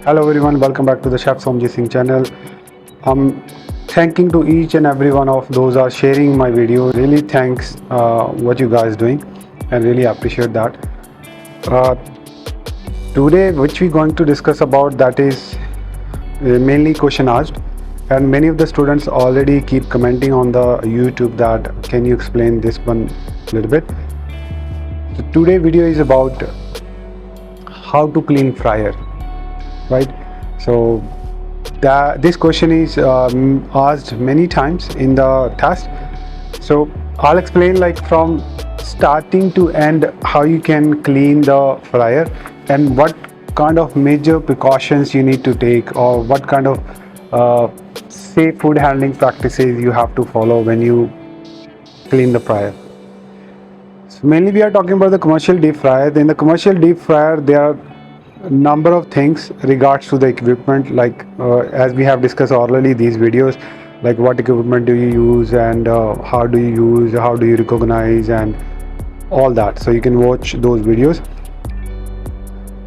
Hello everyone, welcome back to the Chef Somji Singh channel. I'm thanking to each and every one of those are sharing my video. Really thanks what you guys doing and really appreciate that. Uh, Today which we're going to discuss about that is mainly question asked, and many of the students already keep commenting on the YouTube that can you explain this one a little bit. So today video is about how to clean fryer, right? So this question is asked many times in the test, so I'll explain like from starting to end how you can clean the fryer and what kind of major precautions you need to take, or what kind of safe food handling practices you have to follow when you clean the fryer. So mainly we are talking about the commercial deep fryer. In the commercial deep fryer there are number of things regards to the equipment, like as we have discussed already these videos, like what equipment do you use and how do you use, how do you recognize and all that. So you can watch those videos.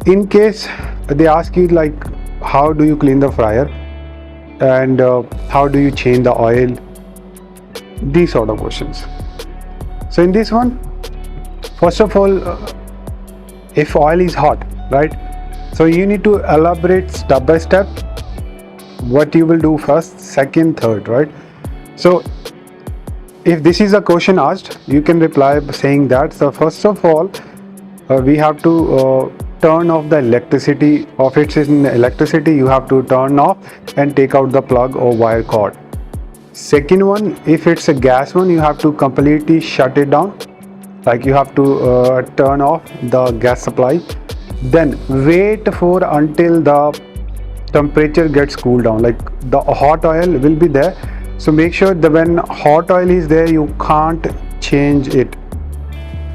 In case they ask you like how do you clean the fryer and how do you change the oil, these sort of questions. So in this one, first of all, if oil is hot, right, so you need to elaborate step by step what you will do first, second, third, right? So if this is a question asked, you can reply saying that. So first of all, we have to turn off the electricity. If it's in electricity, you have to turn off and take out the plug or wire cord. Second one, if it's a gas one, you have to completely shut it down, like you have to turn off the gas supply. Then wait for until the temperature gets cooled down, like the hot oil will be there, so make sure that when hot oil is there you can't change it.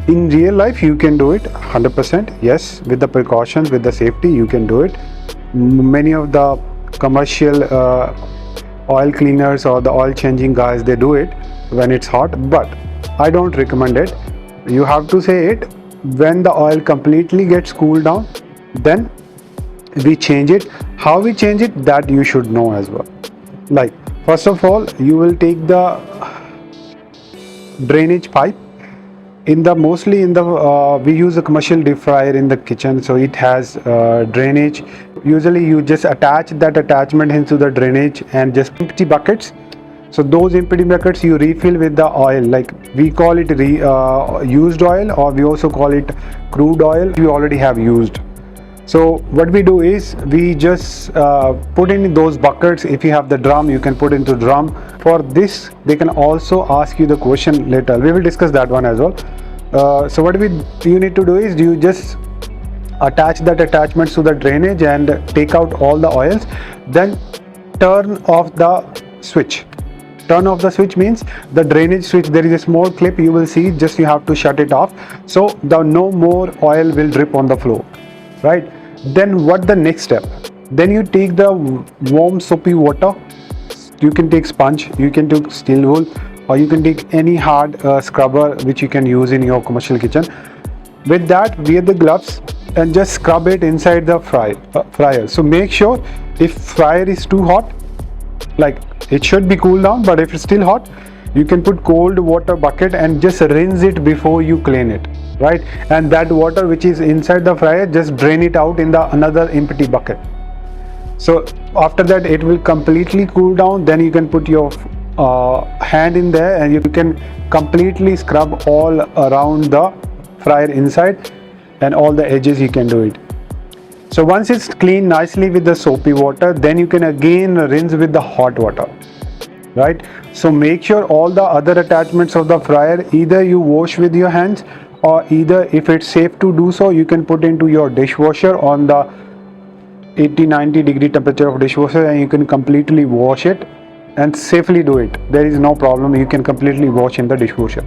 In real life you can do it 100%, yes, with the precautions, with the safety you can do it. Many of the commercial oil cleaners or the oil changing guys, they do it when it's hot, but I don't recommend it. You have to say it when the oil completely gets cooled down, then we change it. How we change it, that you should know as well. Like first of all, you will take the drainage pipe. In the mostly in the we use a commercial deep fryer in the kitchen, so it has drainage. Usually you just attach that attachment into the drainage and just empty buckets. So those empty buckets you refill with the oil, like we call it used oil, or we also call it crude oil we already have used. So what we do is we just put in those buckets. If you have the drum, you can put into drum. For this they can also ask you the question later, we will discuss that one as well. So what you need to do is you just attach that attachment to the drainage and take out all the oils, then turn off the switch. Turn off the switch means the drainage switch, there is a small clip you will see, just you have to shut it off, so the no more oil will drip on the floor, right? Then what the next step, then you take the warm soapy water. You can take sponge, you can take steel wool, or you can take any hard scrubber which you can use in your commercial kitchen. With that, wear the gloves and just scrub it inside the fryer. So make sure if fryer is too hot, like it should be cooled down, but if it's still hot, you can put cold water bucket and just rinse it before you clean it, right? And that water which is inside the fryer, just drain it out in the another empty bucket. So after that it will completely cool down, then you can put your hand in there and you can completely scrub all around the fryer inside and all the edges, you can do it. So once it's cleaned nicely with the soapy water, then you can again rinse with the hot water, right? So make sure all the other attachments of the fryer, either you wash with your hands, or either if it's safe to do so, you can put into your dishwasher on the 80-90 degree temperature of dishwasher, and you can completely wash it and safely do it. There is no problem, you can completely wash in the dishwasher.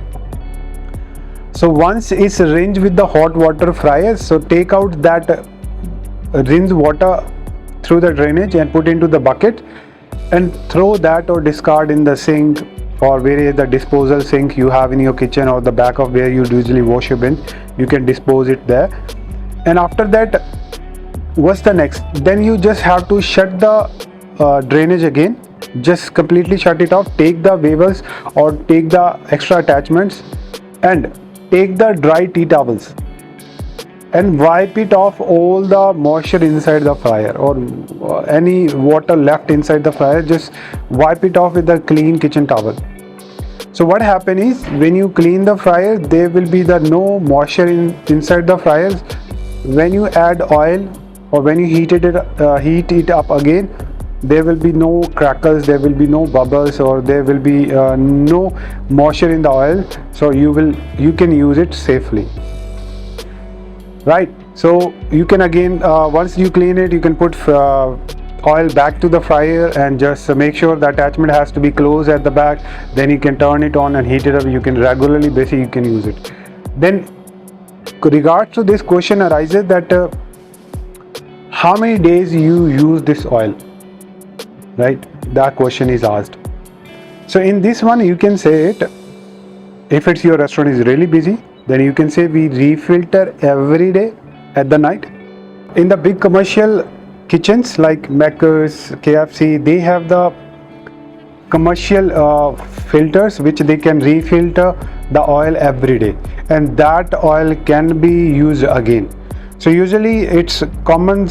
So once it's rinsed with the hot water fryer, so take out that rinse water through the drainage and put into the bucket and throw that or discard in the sink, or where the disposal sink you have in your kitchen, or the back of where you usually wash your bin, you can dispose it there. And after that, What's the next? Then you just have to shut the drainage again. Just completely shut it off. Take the wavers or take the extra attachments and take the dry tea towels and wipe it off all the moisture inside the fryer, or any water left inside the fryer. Just wipe it off with a clean kitchen towel. So what happens is, when you clean the fryer, there will be no moisture inside the fryers. When you add oil or when you heat it up again, there will be no crackles, there will be no bubbles, or there will be no moisture in the oil. So you can use it safely, right? So you can again, once you clean it, you can put oil back to the fryer and just make sure the attachment has to be closed at the back. Then you can turn it on and heat it up. You can regularly, basically you can use it. Then regards to this question arises that how many days you use this oil, right? That question is asked. So in this one, you can say it, if it's your restaurant is really busy, then you can say we refilter every day at the night. In the big commercial kitchens like Macca's, KFC, they have the commercial filters which they can refilter the oil every day, and that oil can be used again. So usually it's common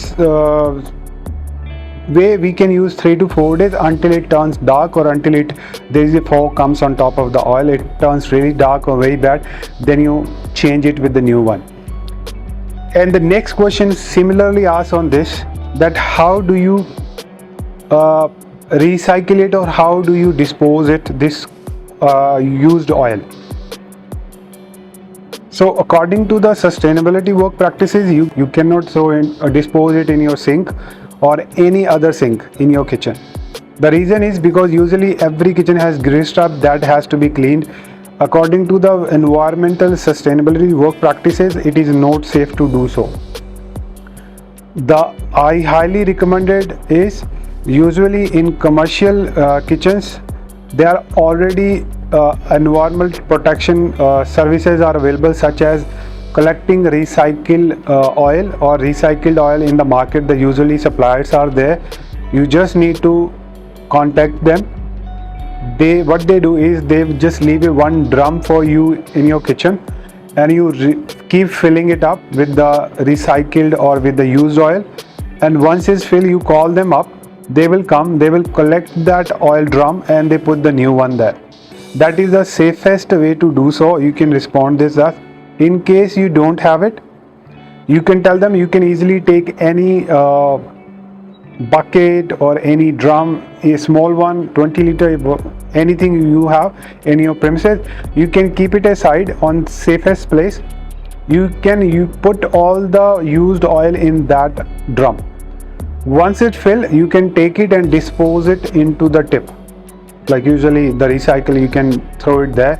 way we can use 3 to 4 days until it turns dark, or until there is a fog comes on top of the oil, it turns really dark or very bad, then you change it with the new one. And the next question similarly asks on this, that how do you recycle it, or how do you dispose it, this used oil? So according to the sustainability work practices, you cannot dispose it in your sink or any other sink in your kitchen. The reason is because usually every kitchen has grease trap that has to be cleaned. According to the environmental sustainability work practices, it is not safe to do so. I highly recommended is, usually in commercial kitchens, there are already environmental protection services are available, such as collecting recycled oil or recycled oil in the market. The usually suppliers are there. You just need to contact them. What they do is they just leave one drum for you in your kitchen, and you keep filling it up with the recycled or with the used oil. And once it's filled, you call them up. They will come, they will collect that oil drum, and they put the new one there. That is the safest way to do so. You can respond this as, in case you don't have it, you can tell them you can easily take any bucket or any drum, a small one, 20 liter, anything you have in your premises. You can keep it aside on safest place. You put all the used oil in that drum. Once it fills, you can take it and dispose it into the tip. Like usually the recycle, you can throw it there.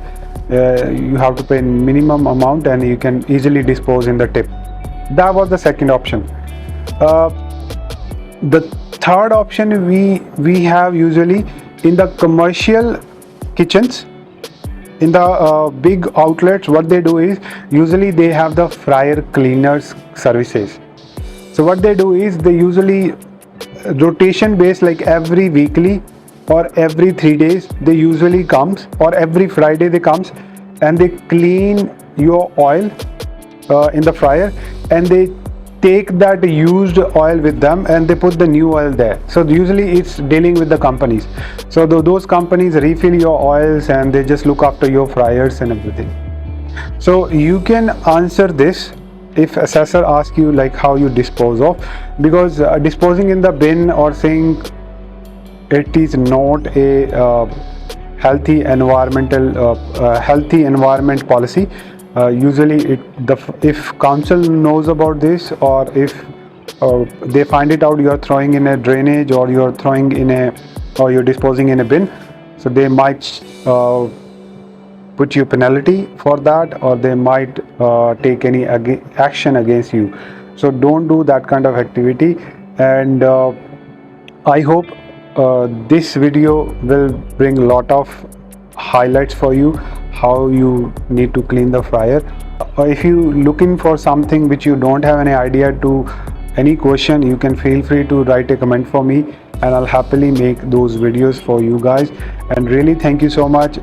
You have to pay minimum amount and you can easily dispose in the tip. That was the second option. The third option we have usually in the commercial kitchens, in the big outlets. What they do is, usually they have the fryer cleaners services. So what they do is, they usually rotation based, like every weekly or every 3 days they usually comes, or every Friday they comes, and they clean your oil in the fryer, and they take that used oil with them and they put the new oil there. So usually it's dealing with the companies. So those companies refill your oils and they just look after your fryers and everything. So you can answer this if assessor asks you like how you dispose of, because disposing in the bin or sink, it is not a healthy environment policy. Usually if council knows about this, or if they find it out, you are throwing in a drainage, or you are throwing in or you're disposing in a bin, so they might put you penalty for that, or they might take any action against you. So don't do that kind of activity. And I hope this video will bring a lot of highlights for you, how you need to clean the fryer. If you looking for something which you don't have any idea to any question, you can feel free to write a comment for me, and I'll happily make those videos for you guys. And really thank you so much.